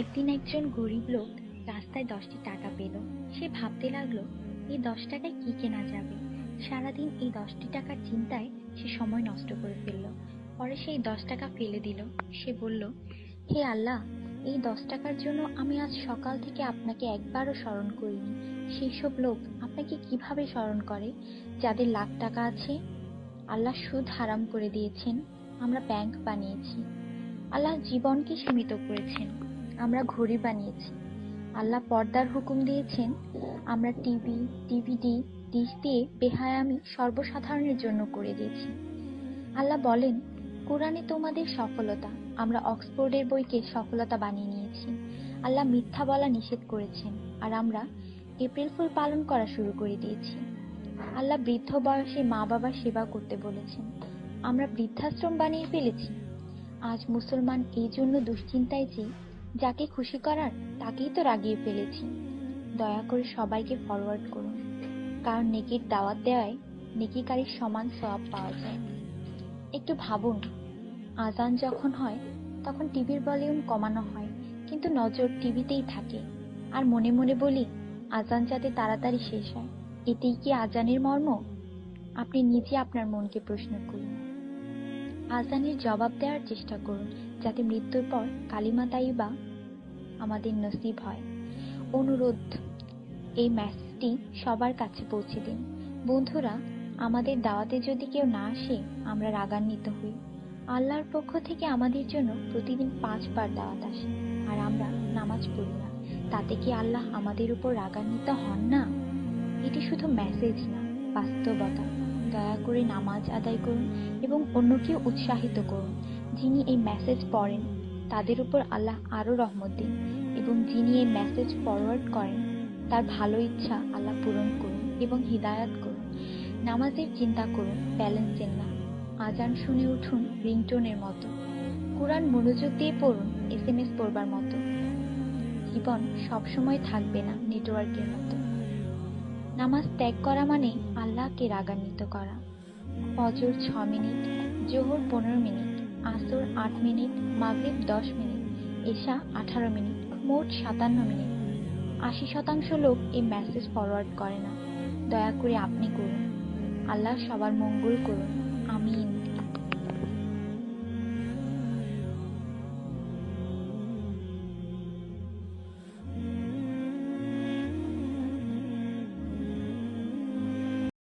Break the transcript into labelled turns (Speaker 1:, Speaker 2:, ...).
Speaker 1: একদিন একজন গরিব লোক রাস্তায় 10টি টাকা পেল। সে ভাবতে লাগলো, এই 10 টাকায় কি কেনা যাবে। সারাদিন এই 10টি টাকার চিন্তায় সে সময় নষ্ট করে ফেলল। পরে সেই 10 টাকা ফেলে দিল। সে বলল, হে আল্লাহ, এই 10 টাকার জন্য আমি আজ সকাল থেকে আপনাকে একবারও স্মরণ করিনি। সেই সব লোক আপনাকে কিভাবে স্মরণ করে যাদের লাখ টাকা আছে? আল্লাহ সুদ হারাম করে দিয়েছেন, আমরা ব্যাংক বানিয়েছি। আল্লাহ জীবনকে সীমিত করেছেন, আমরা ঘড়ি বানিয়েছি। আল্লাহ পর্দার হুকুম দিয়েছেন, আমরা টিভি, ডিভিডি, ডিশ দিয়ে বেহায়ামি সর্বসাধারণের জন্য করে দিয়েছি। আল্লাহ বলেন, কোরআনে তোমাদের সফলতা, আমরা অক্সফোর্ডের বইকে সফলতা বানিয়ে নিয়েছি। আল্লাহ মিথ্যা বলা নিষেধ করেছেন, আর আমরা এপ্রিল ফুল পালন করা শুরু করে দিয়েছি। আল্লাহ বৃদ্ধ বয়সে মা বাবার সেবা করতে বলেছেন, আমরা বৃদ্ধাশ্রম বানিয়ে ফেলেছি। আজ মুসলমান এই জন্য দুশ্চিন্তায় যে যাকে খুশি করার তাকেই তো রাগিয়ে ফেলেছি। দয়া করে সবাইকে ফরওয়ার্ড করুন, কারণ নেকির দাওয়াত দেওয়ায় নেকিকারীর সমান সওয়াব পাওয়া যায়। একটু ভাবুন, আজান যখন হয় তখন টিভির ভলিউম কমানো হয়, কিন্তু নজর টিভিতেই থাকে। আর মনে মনে বলি, আজান যাতে তাড়াতাড়ি শেষ হয়। এতেই কি আজানের মর্ম? আপনি নিজে আপনার মনকে প্রশ্ন করুন। আজানের জবাব দেওয়ার চেষ্টা করুন, যাতে মৃত্যুর পর কালিমা তাইয়্যিবা আমাদের নসিব হয়। অনুরোধ, এই মেসেজটি সবার কাছে পৌঁছে দিন। বন্ধুরা, আমাদের দাওয়াতে যদি কেউ না আসে, আমরা রাগান্বিত হই। আল্লাহর পক্ষ থেকে আমাদের জন্য প্রতিদিন 5 বার দাওয়াত আসে, আর আমরা নামাজ পড়ি না। তাতে কি আল্লাহ আমাদের উপর রাগান্বিত হন না? এটি শুধু মেসেজ না, বাস্তবতা। দয়া করে নামাজ আদায় করুন এবং অন্যকেও উৎসাহিত করুন। যিনি এই মেসেজ পড়েন তাদের উপর আল্লাহ আরো রহমত দিন, এবং যিনি এই মেসেজ ফরওয়ার্ড করেন তার ভালো ইচ্ছা আল্লাহ পূরণ করুন এবং হিদায়াত করুন। নামাজের চিন্তা করুন, ব্যালেন্সের না। আজান শুনে উঠুন রিংটোনের মতো। কোরআন মনোযোগ দিয়ে পড়ুন SMS পড়বার মতো। জীবন সবসময় থাকবে না নেটওয়ার্কের মতো। নামাজ ত্যাগ করা মানে আল্লাহকে রাগান্বিত করা। ফজর 6 মিনিট, জোহর 15 মিনিট, আসর 8 মিনিট, মাগরিব 10 মিনিট, এশা 18 মিনিট, মোট 57 মিনিট। 80% লোক এই মেসেজ ফরওয়ার্ড করে না। দয়া করে আপনি করুন। আল্লাহ সবার মঙ্গল করুন। আমিন।